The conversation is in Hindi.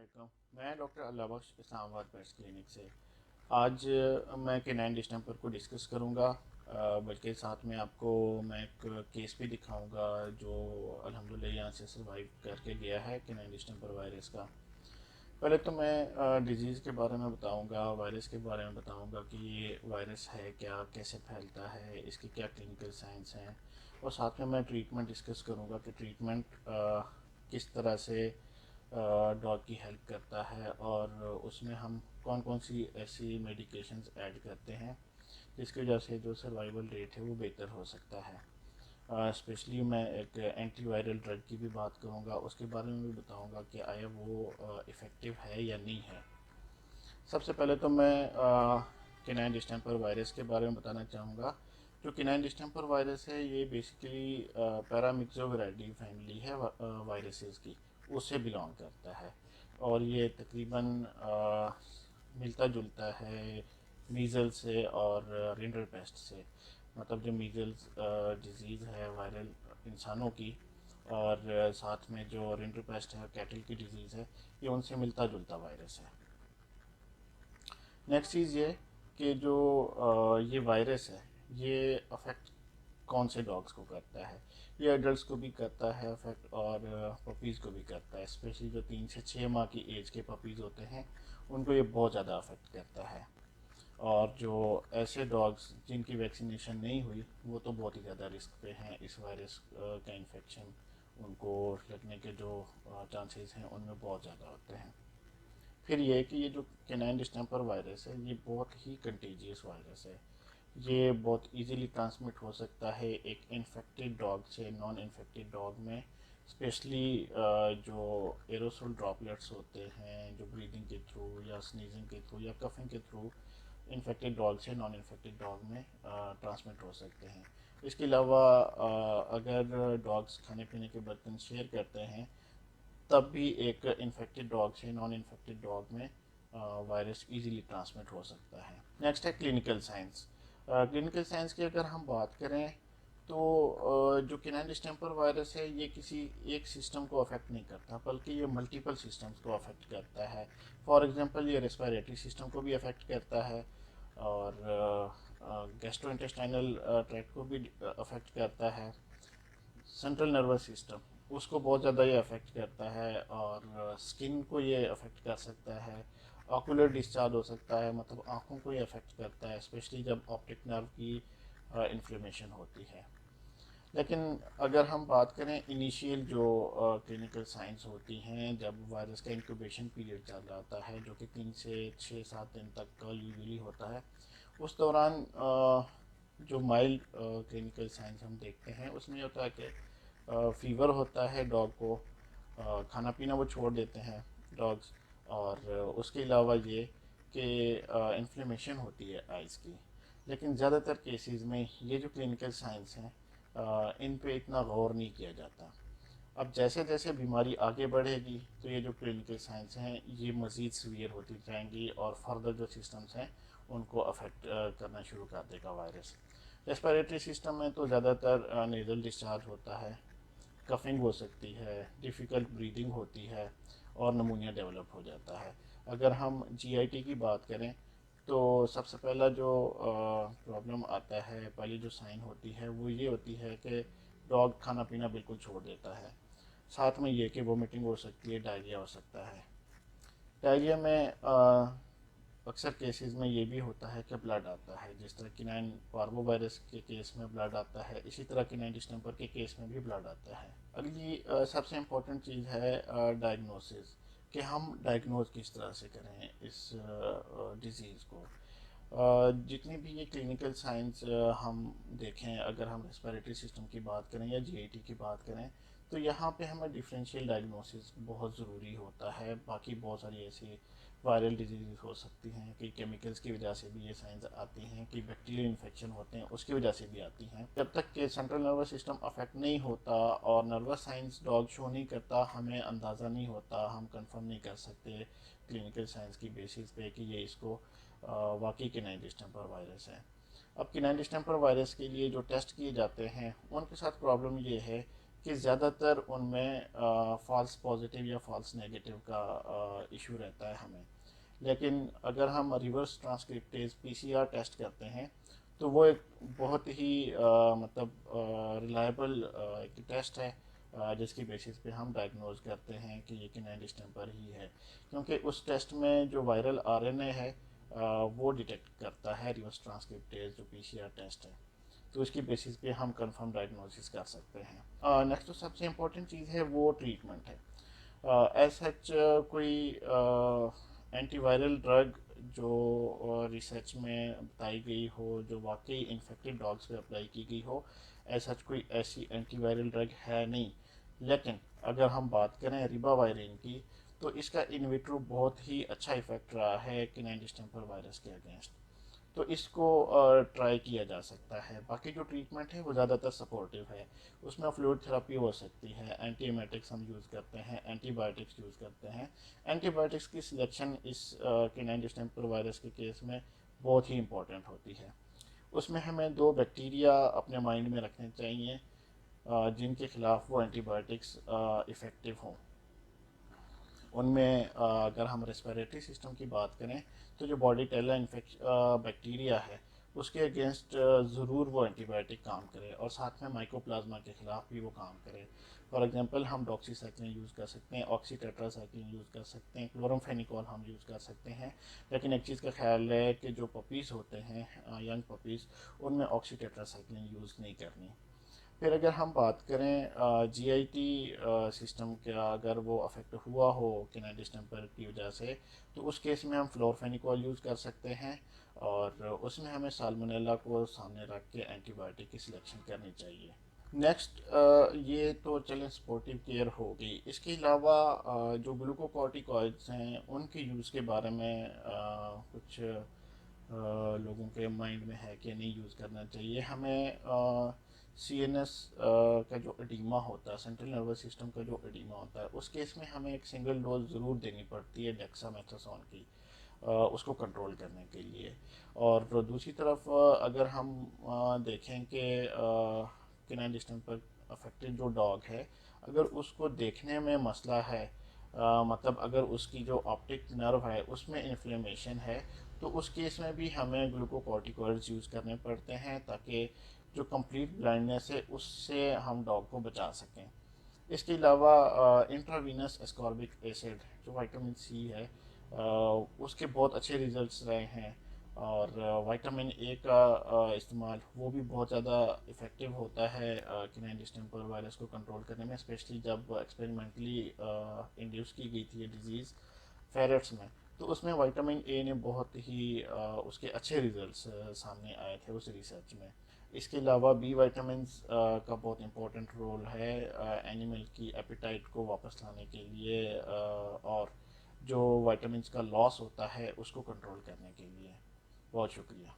वालेकुम। मैं डॉक्टर अल्लाह बख्श इस्लामाबाद पेट्स क्लिनिक से आज मैं कैनाइन डिस्टेंपर को डिस्कस करूँगा। बल्कि साथ में आपको मैं एक केस भी दिखाऊंगा जो अल्हम्दुलिल्लाह यहाँ से सर्वाइव करके गया है कैनाइन डिस्टेंपर वायरस का। पहले तो मैं डिजीज़ के बारे में बताऊंगा, वायरस के बारे में बताऊंगा कि ये वायरस है क्या, कैसे फैलता है, इसके क्या क्लिनिकल साइंस हैं, और साथ में मैं ट्रीटमेंट डिस्कस करूंगा कि ट्रीटमेंट किस तरह से डॉग की हेल्प करता है और उसमें हम कौन कौन सी ऐसी मेडिकेशंस ऐड करते हैं जिसकी वजह से जो सर्वाइवल रेट है वो बेहतर हो सकता है। स्पेशली मैं एक एंटीवायरल ड्रग की भी बात करूँगा, उसके बारे में भी बताऊँगा कि आया वो इफ़ेक्टिव है या नहीं है। सबसे पहले तो मैं कैनाइन डिस्टेंपर वायरस के बारे में बताना चाहूँगा। जो कैनाइन डिस्टेंपर वायरस है ये बेसिकली पैरामिक्सोविराइडी फैमिली है वायरसेस की, उससे बिलोंग करता है। और ये तकरीबन मिलता जुलता है मीज़ल्स से और रिंडर पेस्ट से। मतलब जो मीज़ल्स डिजीज़ है वायरल इंसानों की, और साथ में जो रिंडर पेस्ट है कैटल की डिजीज़ है, ये उनसे मिलता जुलता वायरस है। नेक्स्ट चीज़ ये कि जो ये वायरस है ये अफेक्ट कौन से डॉग्स को करता है। ये एडल्ट्स को भी करता है अफेक्ट, और पपीज़ को भी करता है। स्पेशली जो 3 से 6 माह की एज के पपीज़ होते हैं उनको ये बहुत ज़्यादा अफेक्ट करता है। और जो ऐसे डॉग्स जिनकी वैक्सीनेशन नहीं हुई वो तो बहुत ही ज़्यादा रिस्क पे हैं इस वायरस का इन्फेक्शन उनको लगने के जो चांसेस हैं उनमें बहुत ज़्यादा होते हैं। फिर ये है कि ये जो कैनाइन डिस्टेंपर वायरस है ये बहुत ही कंटेजियस वायरस है। ये बहुत इजीली ट्रांसमिट हो सकता है एक इन्फेक्टेड डॉग से नॉन इन्फेक्टेड डॉग में। स्पेशली जो एरोसोल ड्रॉपलेट्स होते हैं जो ब्रीदिंग के थ्रू या स्नीजिंग के थ्रू या कफिंग के थ्रू इन्फेक्टेड डॉग से नॉन इन्फेक्टेड डॉग में ट्रांसमिट हो सकते हैं। इसके अलावा अगर डॉग्स खाने पीने के बर्तन शेयर करते हैं तब भी एक इन्फेक्टेड डॉग से नॉन इन्फेक्टेड डॉग में वायरस इजीली ट्रांसमिट हो सकता है। नेक्स्ट है क्लिनिकल साइंस। क्लिनिकल साइंस की अगर हम बात करें तो जो कैनाइन डिस्टेंपर वायरस है ये किसी एक सिस्टम को अफेक्ट नहीं करता बल्कि ये मल्टीपल सिस्टम्स को अफेक्ट करता है। फॉर एग्जांपल ये रेस्पिरेटरी सिस्टम को भी अफेक्ट करता है, और गैस्ट्रो इंटेस्टाइनल ट्रैक्ट को भी अफेक्ट करता है। सेंट्रल नर्वस सिस्टम उसको बहुत ज़्यादा ये अफेक्ट करता है, और स्किन को ये अफेक्ट कर सकता है। ऑकुलर डिस्चार्ज हो सकता है, मतलब आँखों को ये अफेक्ट करता है स्पेशली जब ऑप्टिक नर्व की इन्फ्लेमेशन होती है। लेकिन अगर हम बात करें इनिशियल जो क्लिनिकल साइंस होती हैं जब वायरस का इंक्यूबेशन पीरियड चल जाता है जो कि 3 से 6 7 दिन तक का यूजुअली होता है, उस दौरान जो माइल्ड क्लिनिकल साइंस हम देखते हैं उसमें ये होता है कि फीवर होता है डॉग को, खाना पीना वो छोड़ देते हैं डॉग्स, और उसके अलावा ये कि इन्फ्लेमेशन होती है आइज़ की। लेकिन ज़्यादातर केसेस में ये जो क्लिनिकल साइंस हैं इन पे इतना गौर नहीं किया जाता। अब जैसे जैसे बीमारी आगे बढ़ेगी तो ये जो क्लिनिकल साइंस हैं ये मज़ीद सीवियर होती जाएंगी और फर्दर जो सिस्टम्स हैं उनको अफेक्ट करना शुरू कर देगा वायरस। रेस्पिरेटरी सिस्टम में तो ज़्यादातर नेज़ल डिस्चार्ज होता है, कफिंग हो सकती है, डिफ़िकल्ट ब्रीदिंग होती है, और नमूनिया डेवलप हो जाता है। अगर हम जीआईटी की बात करें तो सबसे पहला जो प्रॉब्लम आता है, पहली जो साइन होती है वो ये होती है कि डॉग खाना पीना बिल्कुल छोड़ देता है। साथ में ये कि वोमिटिंग हो सकती है, डायरिया हो सकता है। डायरिया में अक्सर केसेस में ये भी होता है कि ब्लड आता है, जिस तरह किनाइन पार्वो वायरस के केस में ब्लड आता है इसी तरह किनाइन डिस्टेंपर के केस में भी ब्लड आता है। अगली सबसे इम्पोर्टेंट चीज़ है डायग्नोसिस, कि हम डायग्नोज किस तरह से करें इस डिज़ीज़ को। जितनी भी ये क्लिनिकल साइंस हम देखें, अगर हम रेस्पिरेटरी सिस्टम की बात करें या जीआईटी की बात करें तो यहाँ पे हमें डिफरेंशियल डायग्नोसिस बहुत ज़रूरी होता है। बाकी बहुत सारी ऐसी वायरल डिजीज़ हो सकती हैं कि केमिकल्स की वजह से भी ये साइंस आती हैं, कि बैक्टीरियल इन्फेक्शन होते हैं उसकी वजह से भी आती हैं। जब तक कि सेंट्रल नर्वस सिस्टम अफेक्ट नहीं होता और नर्वस साइंस डॉग शो नहीं करता हमें अंदाज़ा नहीं होता, हम कंफर्म नहीं कर सकते क्लिनिकल साइंस की बेसिस पे कि ये इसको वाकई कैनाइन डिस्टेंपर वायरस है। अब कैनाइन डिस्टेंपर वायरस के लिए जो टेस्ट किए जाते हैं उनके साथ प्रॉब्लम ये है कि ज़्यादातर उनमें फ़ॉल्स पॉजिटिव या फ़ॉल्स नेगेटिव का इशू रहता है हमें। लेकिन अगर हम रिवर्स ट्रांसक्रिप्टेज पीसीआर टेस्ट करते हैं तो वो एक बहुत ही मतलब रिलायबल एक टेस्ट है, जिसकी बेसिस पे हम डायग्नोज करते हैं कि ये किनाइन डिस्टेंपर ही है, क्योंकि उस टेस्ट में जो वायरल आरएनए है वो डिटेक्ट करता है रिवर्स ट्रांसक्रिप्टेज जो पीसीआर टेस्ट है। तो इसकी बेसिस पे हम कंफर्म डायग्नोसिस कर सकते हैं। नेक्स्ट जो सबसे इम्पोर्टेंट चीज़ है वो ट्रीटमेंट है। एज सच कोई एंटीवायरल ड्रग जो रिसर्च में बताई गई हो, जो वाकई इन्फेक्टेड डॉग्स पे अप्लाई की गई हो, एज सच कोई ऐसी एंटीवायरल ड्रग है नहीं। लेकिन अगर हम बात करें रिबावायरिन की, तो इसका इन विट्रो बहुत ही अच्छा इफेक्ट रहा है किनाइन डिस्टेंपर वायरस के अगेंस्ट। तो इसको ट्राई किया जा सकता है। बाकी जो ट्रीटमेंट है वो ज़्यादातर सपोर्टिव है। उसमें फ्लूइड थेरेपी हो सकती है, एंटीएमेटिक्स हम यूज़ करते हैं, एंटीबायोटिक्स यूज़ करते हैं। एंटीबायोटिक्स की सिलेक्शन इस कैनाइन डिस्टेंपर वायरस के केस में बहुत ही इंपॉर्टेंट होती है। उसमें हमें दो बैक्टीरिया अपने माइंड में रखने चाहिए जिनके खिलाफ वो एंटीबायोटिक्स इफ़ेक्टिव हों। उनमें अगर हम रेस्पिरेटरी सिस्टम की बात करें तो जो बॉर्डीटेला बैक्टीरिया है उसके अगेंस्ट ज़रूर वो एंटीबायोटिक काम करे, और साथ में माइकोप्लाज्मा के ख़िलाफ़ भी वो काम करे। फॉर एग्जांपल हम डॉक्सीसाइक्लिन यूज़ कर सकते हैं, ऑक्सीटेट्रासाइक्लिन यूज़ कर सकते हैं, क्लोरमफेनिकोल हम यूज़ कर सकते हैं। लेकिन एक चीज़ का ख्याल है कि जो पपीज़ होते हैं, यंग पपीज़, उनमें ऑक्सीटेट्रासाइक्लिन यूज़ नहीं करनी। फिर अगर हम बात करें जीआईटी सिस्टम का, अगर वो अफेक्ट हुआ हो किनाइन डिस्टेंपर की वजह से, तो उस केस में हम फ्लोरफेनिकोल यूज़ कर सकते हैं, और उसमें हमें साल्मोनेला को सामने रख के एंटीबायोटिक की सिलेक्शन करनी चाहिए। नेक्स्ट ये तो चलें स्पोर्टिव केयर हो गई। इसके अलावा जो ग्लूकोकॉर्टिकॉइड्स हैं उनके यूज़ के बारे में कुछ लोगों के माइंड में है कि नहीं यूज़ करना चाहिए। हमें सीएनएस का जो एडीमा होता है, सेंट्रल नर्वस सिस्टम का जो एडीमा होता है, उस केस में हमें एक सिंगल डोज ज़रूर देनी पड़ती है डेक्सामेथासोन की, उसको कंट्रोल करने के लिए। और दूसरी तरफ अगर हम देखें कि कैनाइन डिस्टेंपर अफेक्टेड जो डॉग है, अगर उसको देखने में मसला है, मतलब अगर उसकी जो ऑप्टिक नर्व है उसमें इन्फ्लेमेशन है, तो उस केस में भी हमें ग्लूकोकॉर्टिकॉइड्स यूज़ करने पड़ते हैं ताकि जो कंप्लीट ब्लाइंडनेस है उससे हम डॉग को बचा सकें। इसके अलावा इंट्रावीनस एस्कॉर्बिक एसिड जो विटामिन सी है, उसके बहुत अच्छे रिजल्ट्स रहे हैं। और विटामिन ए का इस्तेमाल वो भी बहुत ज़्यादा इफ़ेक्टिव होता है किनाइन डिस्टेंपर वायरस को कंट्रोल करने में, स्पेशली जब एक्सपेरिमेंटली इंड्यूस की गई थी ये डिज़ीज़ फेरेट्स में। तो उसमें विटामिन ए ने बहुत ही उसके अच्छे रिजल्ट्स सामने आए थे उस रिसर्च में। इसके अलावा बी विटामिन्स का बहुत इंपॉर्टेंट रोल है एनिमल की एपिटाइट को वापस लाने के लिए, और जो विटामिन्स का लॉस होता है उसको कंट्रोल करने के लिए। बहुत शुक्रिया।